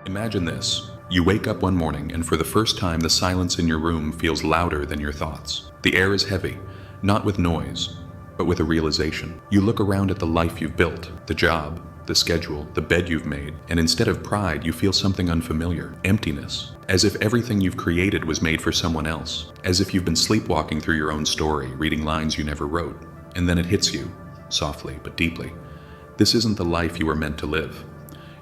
Imagine this. You wake up one morning and for the first time the silence in your room feels louder than your thoughts. The air is heavy, not with noise, but with a realization. You look around at the life you've built, the job, the schedule, the bed you've made, and instead of pride, you feel something unfamiliar, emptiness, as if everything you've created was made for someone else, as if you've been sleepwalking through your own story, reading lines you never wrote, and then it hits you, softly but deeply. This isn't the life you were meant to live.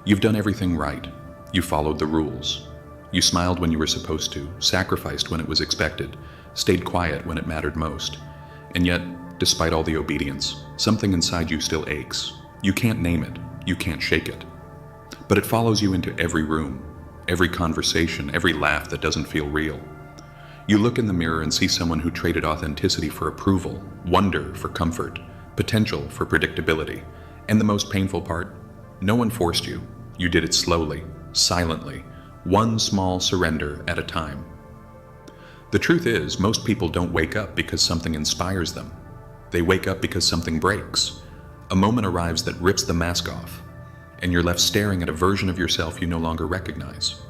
You've done everything right. You followed the rules. You smiled when you were supposed to, sacrificed when it was expected, stayed quiet when it mattered most. And yet, despite all the obedience, something inside you still aches. You can't name it. You can't shake it. But it follows you into every room, every conversation, every laugh that doesn't feel real. You look in the mirror and see someone who traded authenticity for approval, wonder for comfort, potential for predictability. And the most painful part? No one forced you. You did it slowly, silently, one small surrender at a time. The truth is, most people don't wake up because something inspires them. They wake up because something breaks. A moment arrives that rips the mask off, and you're left staring at a version of yourself you no longer recognize.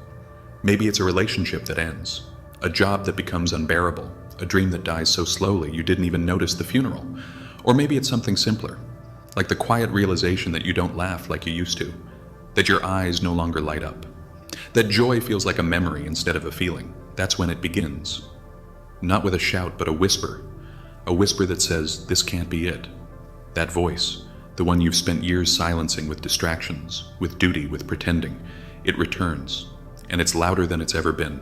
Maybe it's a relationship that ends, a job that becomes unbearable, a dream that dies so slowly you didn't even notice the funeral. Or maybe it's something simpler, like the quiet realization that you don't laugh like you used to, that your eyes no longer light up, that joy feels like a memory instead of a feeling. That's when it begins. Not with a shout, but a whisper that says, "This can't be it." That voice, the one you've spent years silencing with distractions, with duty, with pretending, it returns, and it's louder than it's ever been.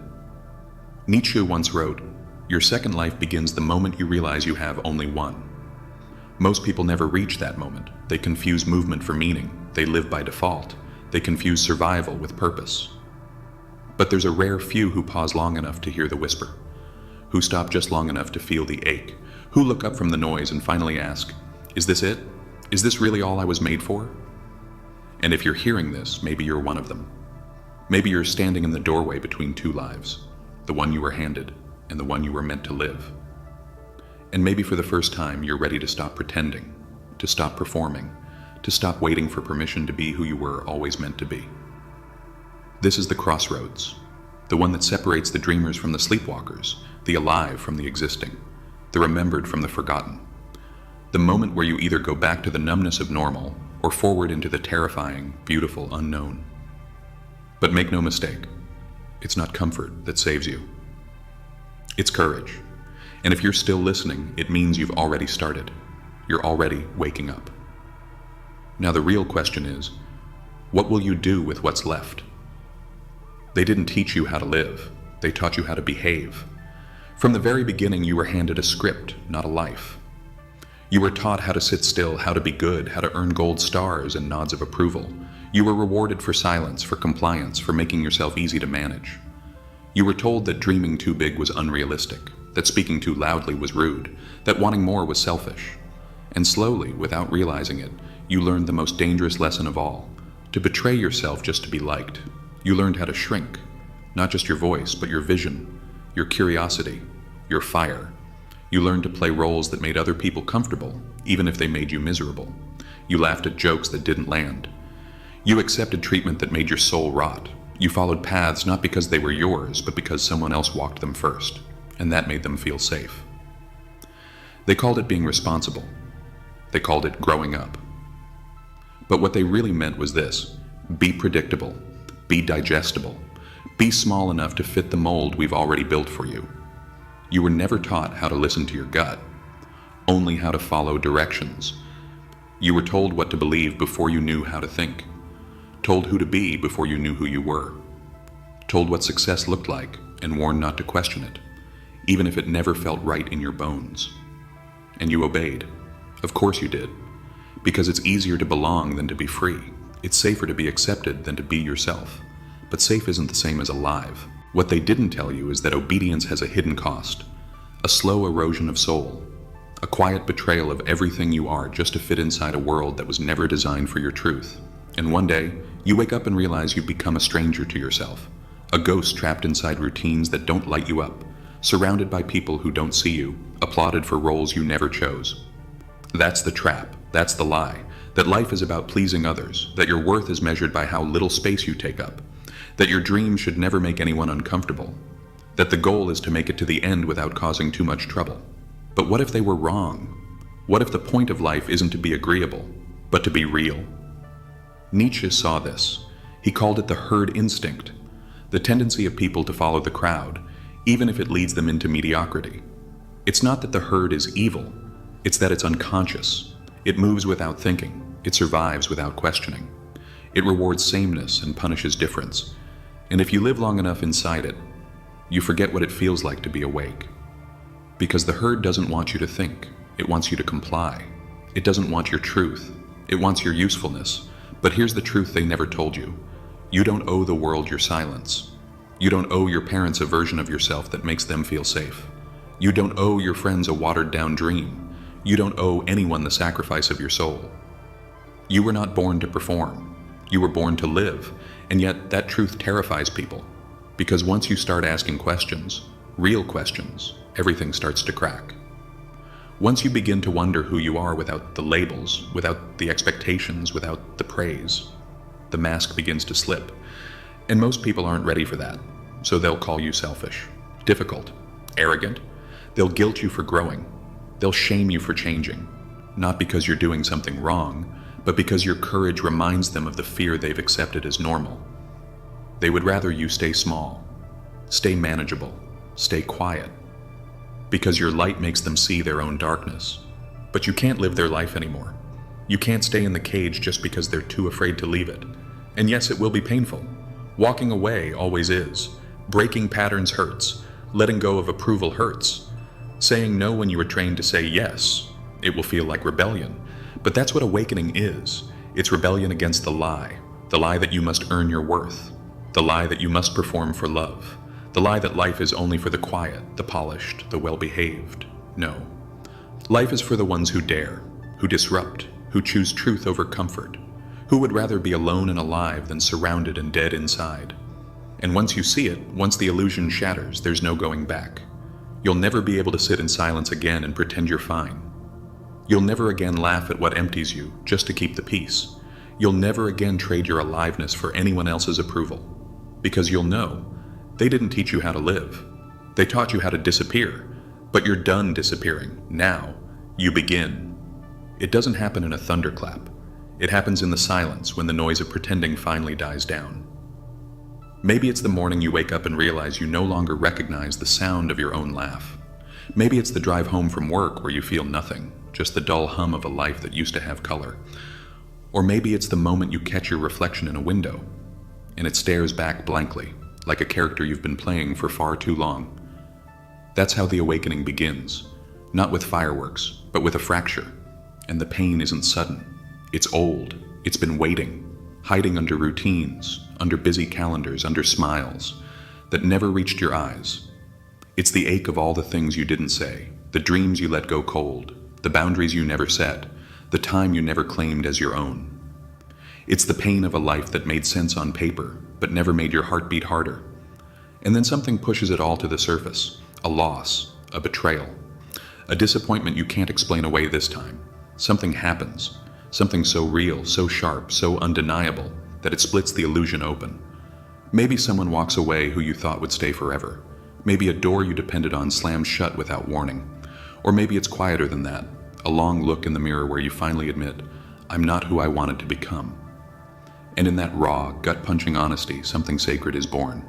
Nietzsche once wrote, "Your second life begins the moment you realize you have only one." Most people never reach that moment. They confuse movement for meaning. They live by default. They confuse survival with purpose. But there's a rare few who pause long enough to hear the whisper, who stop just long enough to feel the ache, who look up from the noise and finally ask, "Is this it? Is this really all I was made for?" And if you're hearing this, maybe you're one of them. Maybe you're standing in the doorway between two lives, the one you were handed and the one you were meant to live. And maybe for the first time, you're ready to stop pretending, to stop performing, to stop waiting for permission to be who you were always meant to be. This is the crossroads, the one that separates the dreamers from the sleepwalkers, the alive from the existing, the remembered from the forgotten. The moment where you either go back to the numbness of normal or forward into the terrifying, beautiful unknown. But make no mistake, it's not comfort that saves you. It's courage. And if you're still listening, it means you've already started. You're already waking up. Now the real question is, what will you do with what's left? They didn't teach you how to live. They taught you how to behave. From the very beginning, you were handed a script, not a life. You were taught how to sit still, how to be good, how to earn gold stars and nods of approval. You were rewarded for silence, for compliance, for making yourself easy to manage. You were told that dreaming too big was unrealistic, that speaking too loudly was rude, that wanting more was selfish. And slowly, without realizing it, you learned the most dangerous lesson of all, to betray yourself just to be liked. You learned how to shrink, not just your voice, but your vision, your curiosity, your fire. You learned to play roles that made other people comfortable, even if they made you miserable. You laughed at jokes that didn't land. You accepted treatment that made your soul rot. You followed paths not because they were yours, but because someone else walked them first, and that made them feel safe. They called it being responsible. They called it growing up. But what they really meant was this: be predictable, be digestible, be small enough to fit the mold we've already built for you. You were never taught how to listen to your gut, only how to follow directions. You were told what to believe before you knew how to think, told who to be before you knew who you were, told what success looked like and warned not to question it, even if it never felt right in your bones. And you obeyed. Of course you did, because it's easier to belong than to be free. It's safer to be accepted than to be yourself. But safe isn't the same as alive. What they didn't tell you is that obedience has a hidden cost, a slow erosion of soul, a quiet betrayal of everything you are just to fit inside a world that was never designed for your truth. And one day, you wake up and realize you've become a stranger to yourself, a ghost trapped inside routines that don't light you up, surrounded by people who don't see you, applauded for roles you never chose. That's the trap, that's the lie, that life is about pleasing others, that your worth is measured by how little space you take up, that your dream should never make anyone uncomfortable, that the goal is to make it to the end without causing too much trouble. But what if they were wrong? What if the point of life isn't to be agreeable, but to be real? Nietzsche saw this. He called it the herd instinct, the tendency of people to follow the crowd, even if it leads them into mediocrity. It's not that the herd is evil, it's that it's unconscious. It moves without thinking, it survives without questioning. It rewards sameness and punishes difference. And if you live long enough inside it, you forget what it feels like to be awake. Because the herd doesn't want you to think, it wants you to comply. It doesn't want your truth, it wants your usefulness. But here's the truth they never told you. You don't owe the world your silence. You don't owe your parents a version of yourself that makes them feel safe. You don't owe your friends a watered-down dream. You don't owe anyone the sacrifice of your soul. You were not born to perform. You were born to live, and yet that truth terrifies people. Because once you start asking questions, real questions, everything starts to crack. Once you begin to wonder who you are without the labels, without the expectations, without the praise, the mask begins to slip. And most people aren't ready for that, so they'll call you selfish, difficult, arrogant. They'll guilt you for growing. They'll shame you for changing, not because you're doing something wrong, but because your courage reminds them of the fear they've accepted as normal. They would rather you stay small, stay manageable, stay quiet, because your light makes them see their own darkness. But you can't live their life anymore. You can't stay in the cage just because they're too afraid to leave it. And yes, it will be painful. Walking away always is. Breaking patterns hurts. Letting go of approval hurts. Saying no when you were trained to say yes, it will feel like rebellion. But that's what awakening is. It's rebellion against the lie that you must earn your worth, the lie that you must perform for love, the lie that life is only for the quiet, the polished, the well-behaved. No. Life is for the ones who dare, who disrupt, who choose truth over comfort, who would rather be alone and alive than surrounded and dead inside. And once you see it, once the illusion shatters, there's no going back. You'll never be able to sit in silence again and pretend you're fine. You'll never again laugh at what empties you just to keep the peace. You'll never again trade your aliveness for anyone else's approval. Because you'll know, they didn't teach you how to live. They taught you how to disappear. But you're done disappearing. Now, you begin. It doesn't happen in a thunderclap. It happens in the silence when the noise of pretending finally dies down. Maybe it's the morning you wake up and realize you no longer recognize the sound of your own laugh. Maybe it's the drive home from work where you feel nothing, just the dull hum of a life that used to have color. Or maybe it's the moment you catch your reflection in a window, and it stares back blankly, like a character you've been playing for far too long. That's how the awakening begins, not with fireworks, but with a fracture. And the pain isn't sudden. It's old. It's been waiting, hiding under routines, under busy calendars, under smiles that never reached your eyes. It's the ache of all the things you didn't say, the dreams you let go cold, the boundaries you never set, the time you never claimed as your own. It's the pain of a life that made sense on paper, but never made your heart beat harder. And then something pushes it all to the surface, a loss, a betrayal, a disappointment you can't explain away this time. Something happens, something so real, so sharp, so undeniable, that it splits the illusion open. Maybe someone walks away who you thought would stay forever. Maybe a door you depended on slams shut without warning. Or maybe it's quieter than that, a long look in the mirror where you finally admit, I'm not who I wanted to become. And in that raw, gut-punching honesty, something sacred is born.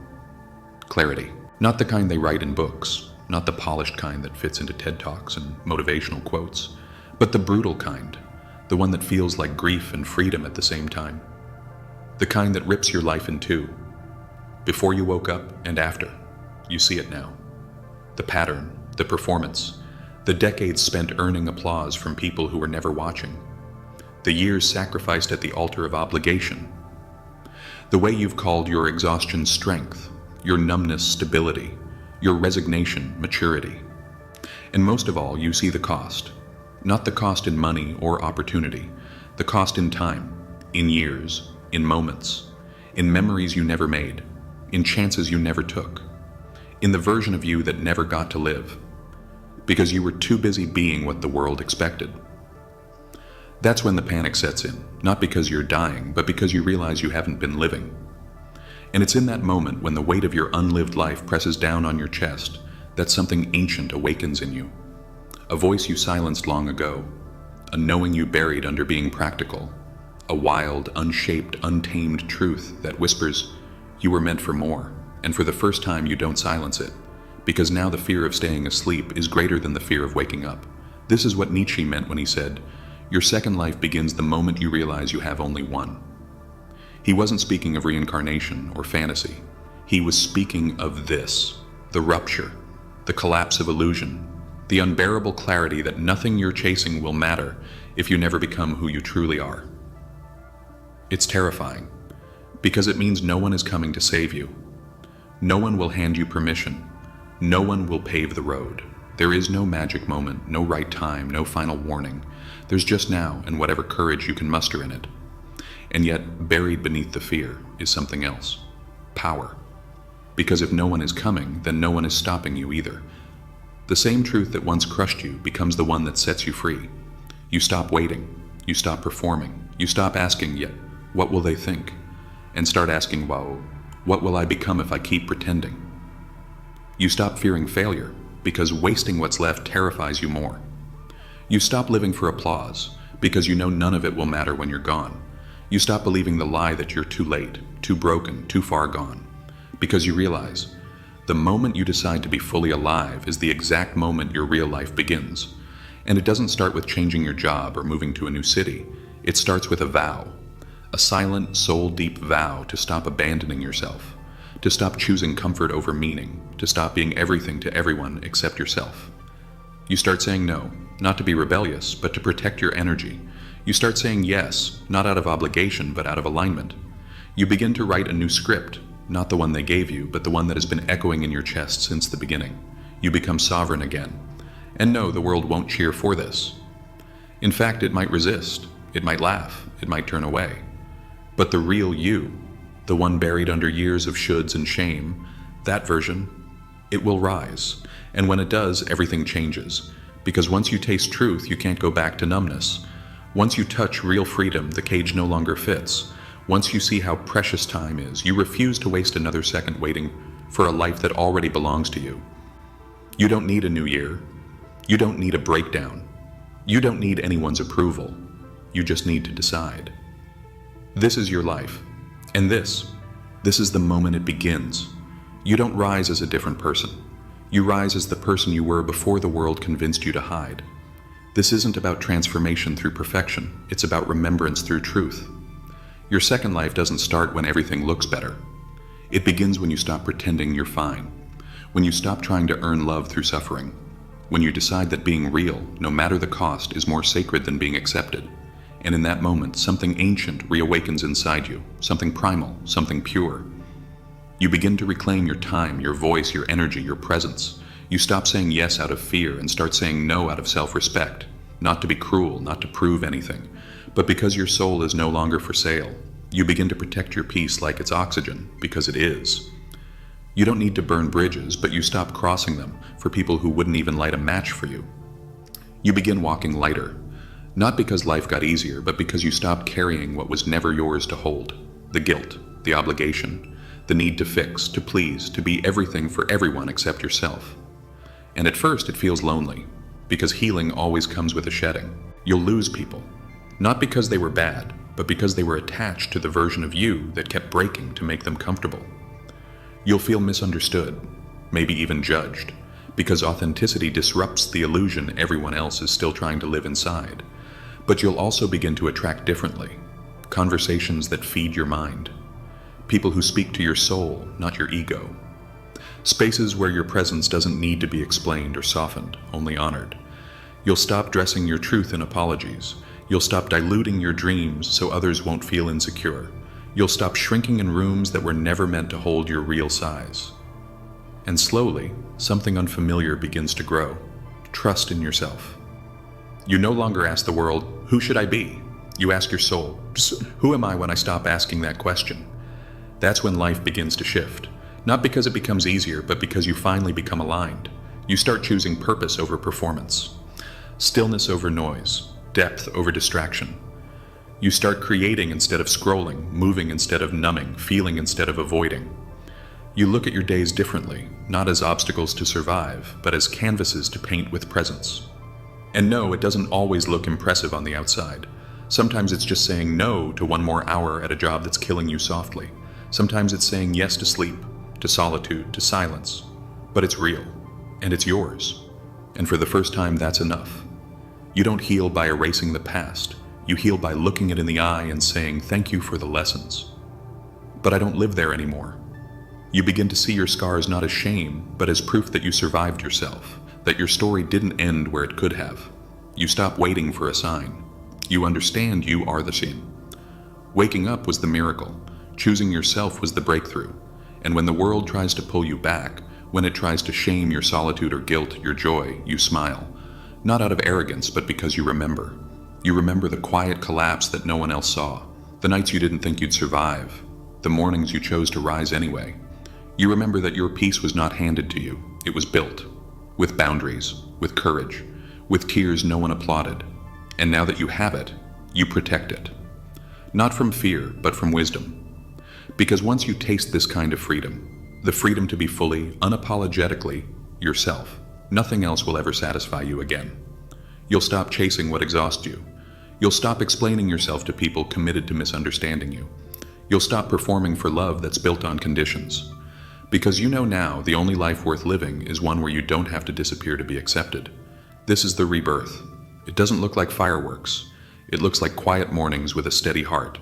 Clarity. Not the kind they write in books, not the polished kind that fits into TED Talks and motivational quotes, but the brutal kind, the one that feels like grief and freedom at the same time. The kind that rips your life in two. Before you woke up and after, you see it now. The pattern, the performance, the decades spent earning applause from people who were never watching. The years sacrificed at the altar of obligation. The way you've called your exhaustion strength, your numbness stability, your resignation maturity. And most of all, you see the cost. Not the cost in money or opportunity, the cost in time, in years, in moments, in memories you never made, in chances you never took, in the version of you that never got to live, because you were too busy being what the world expected. That's when the panic sets in, not because you're dying, but because you realize you haven't been living. And it's in that moment when the weight of your unlived life presses down on your chest that something ancient awakens in you. A voice you silenced long ago, a knowing you buried under being practical, a wild, unshaped, untamed truth that whispers, you were meant for more, and for the first time you don't silence it, because now the fear of staying asleep is greater than the fear of waking up. This is what Nietzsche meant when he said, your second life begins the moment you realize you have only one. He wasn't speaking of reincarnation or fantasy. He was speaking of this, the rupture, the collapse of illusion, the unbearable clarity that nothing you're chasing will matter if you never become who you truly are. It's terrifying, because it means no one is coming to save you. No one will hand you permission. No one will pave the road. There is no magic moment, no right time, no final warning. There's just now and whatever courage you can muster in it. And yet, buried beneath the fear is something else. Power. Because if no one is coming, then no one is stopping you either. The same truth that once crushed you becomes the one that sets you free. You stop waiting. You stop performing. You stop asking, yet, what will they think? And start asking, well, what will I become if I keep pretending? You stop fearing failure, because wasting what's left terrifies you more. You stop living for applause, because you know none of it will matter when you're gone. You stop believing the lie that you're too late, too broken, too far gone, because you realize the moment you decide to be fully alive is the exact moment your real life begins. And it doesn't start with changing your job or moving to a new city. It starts with a vow, a silent, soul-deep vow to stop abandoning yourself, to stop choosing comfort over meaning, to stop being everything to everyone except yourself. You start saying no, not to be rebellious, but to protect your energy. You start saying yes, not out of obligation, but out of alignment. You begin to write a new script, not the one they gave you, but the one that has been echoing in your chest since the beginning. You become sovereign again. And no, the world won't cheer for this. In fact, it might resist, it might laugh, it might turn away. But the real you, the one buried under years of shoulds and shame, that version, it will rise. And when it does, everything changes. Because once you taste truth, you can't go back to numbness. Once you touch real freedom, the cage no longer fits. Once you see how precious time is, you refuse to waste another second waiting for a life that already belongs to you. You don't need a new year. You don't need a breakdown. You don't need anyone's approval. You just need to decide. This is your life. And this is the moment it begins. You don't rise as a different person. You rise as the person you were before the world convinced you to hide. This isn't about transformation through perfection. It's about remembrance through truth. Your second life doesn't start when everything looks better. It begins when you stop pretending you're fine, when you stop trying to earn love through suffering, when you decide that being real, no matter the cost, is more sacred than being accepted. And in that moment, something ancient reawakens inside you, something primal, something pure. You begin to reclaim your time, your voice, your energy, your presence. You stop saying yes out of fear and start saying no out of self-respect, not to be cruel, not to prove anything, but because your soul is no longer for sale. You begin to protect your peace like it's oxygen, because it is. You don't need to burn bridges, but you stop crossing them for people who wouldn't even light a match for you. You begin walking lighter, not because life got easier, but because you stopped carrying what was never yours to hold. The guilt, the obligation, the need to fix, to please, to be everything for everyone except yourself. And at first it feels lonely, because healing always comes with a shedding. You'll lose people, not because they were bad, but because they were attached to the version of you that kept breaking to make them comfortable. You'll feel misunderstood, maybe even judged, because authenticity disrupts the illusion everyone else is still trying to live inside. But you'll also begin to attract differently, conversations that feed your mind, people who speak to your soul, not your ego. Spaces where your presence doesn't need to be explained or softened, only honored. You'll stop dressing your truth in apologies. You'll stop diluting your dreams so others won't feel insecure. You'll stop shrinking in rooms that were never meant to hold your real size. And slowly, something unfamiliar begins to grow. Trust in yourself. You no longer ask the world, who should I be? You ask your soul, who am I when I stop asking that question? That's when life begins to shift. Not because it becomes easier, but because you finally become aligned. You start choosing purpose over performance, stillness over noise, depth over distraction. You start creating instead of scrolling, moving instead of numbing, feeling instead of avoiding. You look at your days differently, not as obstacles to survive, but as canvases to paint with presence. And no, it doesn't always look impressive on the outside. Sometimes it's just saying no to one more hour at a job that's killing you softly. Sometimes it's saying yes to sleep, to solitude, to silence. But it's real, and it's yours. And for the first time, that's enough. You don't heal by erasing the past. You heal by looking it in the eye and saying, thank you for the lessons. But I don't live there anymore. You begin to see your scars not as shame, but as proof that you survived yourself, that your story didn't end where it could have. You stop waiting for a sign. You understand you are the scene. Waking up was the miracle. Choosing yourself was the breakthrough. And when the world tries to pull you back, when it tries to shame your solitude or guilt, your joy, you smile. Not out of arrogance, but because you remember. You remember the quiet collapse that no one else saw, the nights you didn't think you'd survive, the mornings you chose to rise anyway. You remember that your peace was not handed to you, it was built. With boundaries, with courage, with tears no one applauded. And now that you have it, you protect it. Not from fear, but from wisdom. Because once you taste this kind of freedom, the freedom to be fully, unapologetically yourself, nothing else will ever satisfy you again. You'll stop chasing what exhausts you. You'll stop explaining yourself to people committed to misunderstanding you. You'll stop performing for love that's built on conditions. Because you know now the only life worth living is one where you don't have to disappear to be accepted. This is the rebirth. It doesn't look like fireworks. It looks like quiet mornings with a steady heart.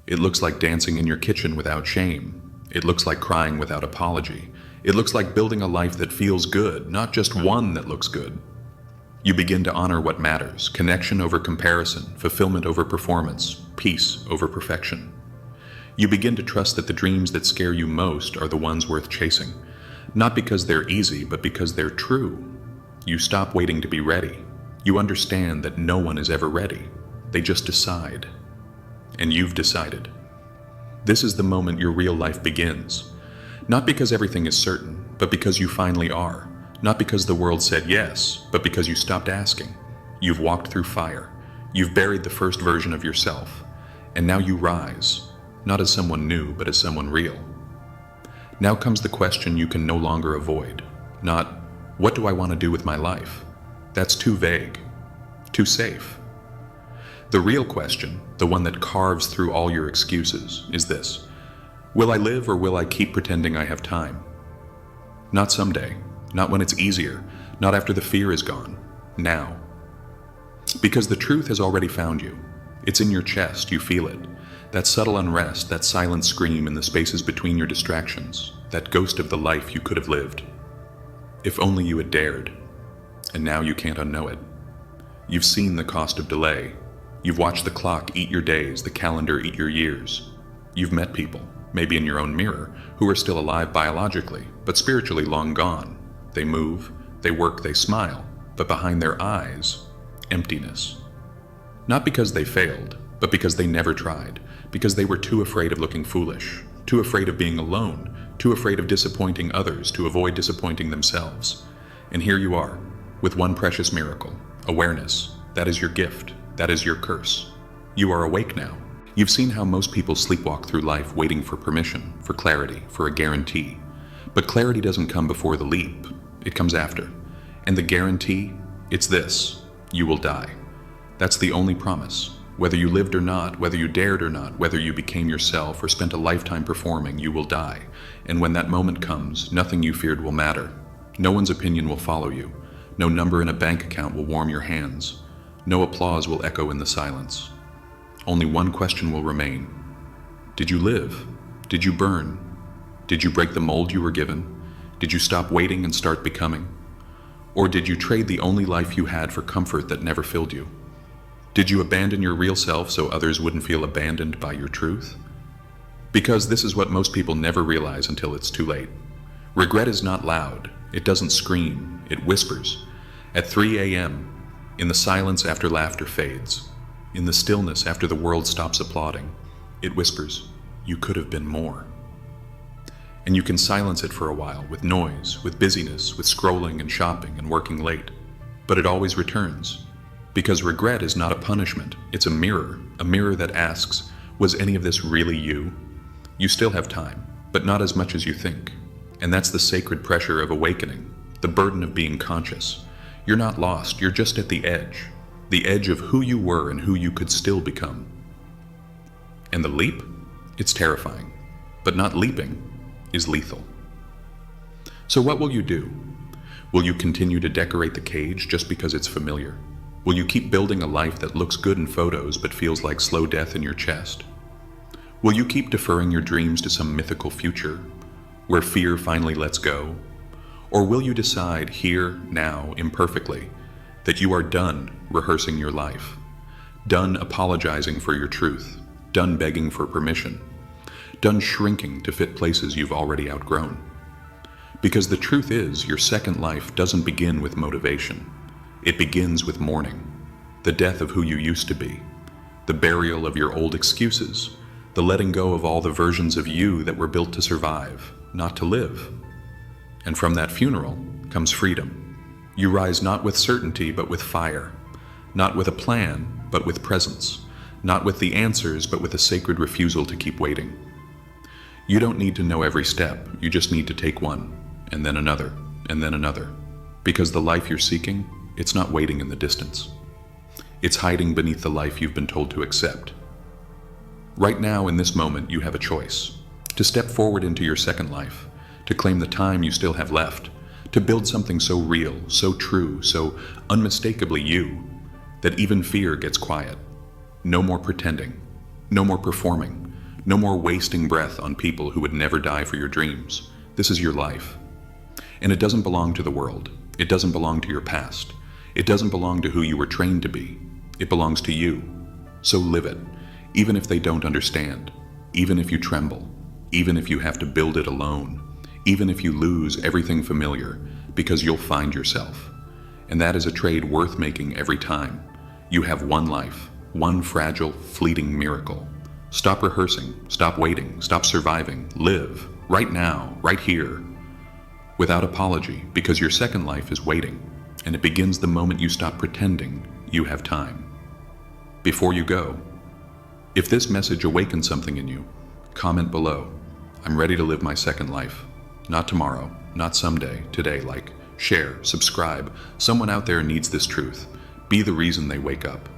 It looks like dancing in your kitchen without shame. It looks like crying without apology. It looks like building a life that feels good, not just one that looks good. You begin to honor what matters, connection over comparison, fulfillment over performance, peace over perfection. You begin to trust that the dreams that scare you most are the ones worth chasing, not because they're easy, but because they're true. You stop waiting to be ready. You understand that no one is ever ready. They just decide. And you've decided. This is the moment your real life begins. Not because everything is certain, but because you finally are. Not because the world said yes, but because you stopped asking. You've walked through fire. You've buried the first version of yourself. And now you rise, not as someone new, but as someone real. Now comes the question you can no longer avoid. Not, what do I want to do with my life? That's too vague, too safe. The real question, the one that carves through all your excuses, is this. Will I live or will I keep pretending I have time? Not someday. Not when it's easier, not after the fear is gone, now. Because the truth has already found you. It's in your chest, you feel it. That subtle unrest, that silent scream in the spaces between your distractions, that ghost of the life you could have lived. If only you had dared. And now you can't unknow it. You've seen the cost of delay. You've watched the clock eat your days, the calendar eat your years. You've met people, maybe in your own mirror, who are still alive biologically, but spiritually long gone. They move, they work, they smile, but behind their eyes, emptiness. Not because they failed, but because they never tried, because they were too afraid of looking foolish, too afraid of being alone, too afraid of disappointing others to avoid disappointing themselves. And here you are, with one precious miracle, awareness. That is your gift, that is your curse. You are awake now. You've seen how most people sleepwalk through life waiting for permission, for clarity, for a guarantee. But clarity doesn't come before the leap. It comes after. And the guarantee, it's this: you will die. That's the only promise. Whether you lived or not, whether you dared or not, whether you became yourself or spent a lifetime performing, you will die. And when that moment comes, nothing you feared will matter. No one's opinion will follow you. No number in a bank account will warm your hands. No applause will echo in the silence. Only one question will remain. Did you live? Did you burn? Did you break the mold you were given? Did you stop waiting and start becoming? Or did you trade the only life you had for comfort that never filled you? Did you abandon your real self so others wouldn't feel abandoned by your truth? Because this is what most people never realize until it's too late. Regret is not loud. It doesn't scream. It whispers. At 3 a.m., in the silence after laughter fades, in the stillness after the world stops applauding, it whispers, you could have been more. And you can silence it for a while with noise, with busyness, with scrolling and shopping and working late. But it always returns. Because regret is not a punishment, it's a mirror that asks, was any of this really you? You still have time, but not as much as you think. And that's the sacred pressure of awakening, the burden of being conscious. You're not lost, you're just at the edge of who you were and who you could still become. And the leap? It's terrifying, but not leaping is lethal. So what will you do? Will you continue to decorate the cage just because it's familiar? Will you keep building a life that looks good in photos but feels like slow death in your chest? Will you keep deferring your dreams to some mythical future where fear finally lets go? Or will you decide here, now, imperfectly, that you are done rehearsing your life, done apologizing for your truth, done begging for permission, done shrinking to fit places you've already outgrown? Because the truth is, your second life doesn't begin with motivation. It begins with mourning, the death of who you used to be, the burial of your old excuses, the letting go of all the versions of you that were built to survive, not to live. And from that funeral comes freedom. You rise not with certainty, but with fire, not with a plan, but with presence, not with the answers, but with a sacred refusal to keep waiting. You don't need to know every step, you just need to take one, and then another, and then another. Because the life you're seeking, it's not waiting in the distance. It's hiding beneath the life you've been told to accept. Right now, in this moment, you have a choice. To step forward into your second life, to claim the time you still have left, to build something so real, so true, so unmistakably you, that even fear gets quiet. No more pretending, no more performing, no more wasting breath on people who would never die for your dreams. This is your life. And it doesn't belong to the world. It doesn't belong to your past. It doesn't belong to who you were trained to be. It belongs to you. So live it, even if they don't understand, even if you tremble, even if you have to build it alone, even if you lose everything familiar, because you'll find yourself. And that is a trade worth making every time. You have one life, one fragile, fleeting miracle. Stop rehearsing, stop waiting, stop surviving, live, right now, right here, without apology, because your second life is waiting, and it begins the moment you stop pretending you have time. Before you go, if this message awakens something in you, comment below. I'm ready to live my second life. Not tomorrow, not someday, today. Like, share, subscribe. Someone out there needs this truth. Be the reason they wake up.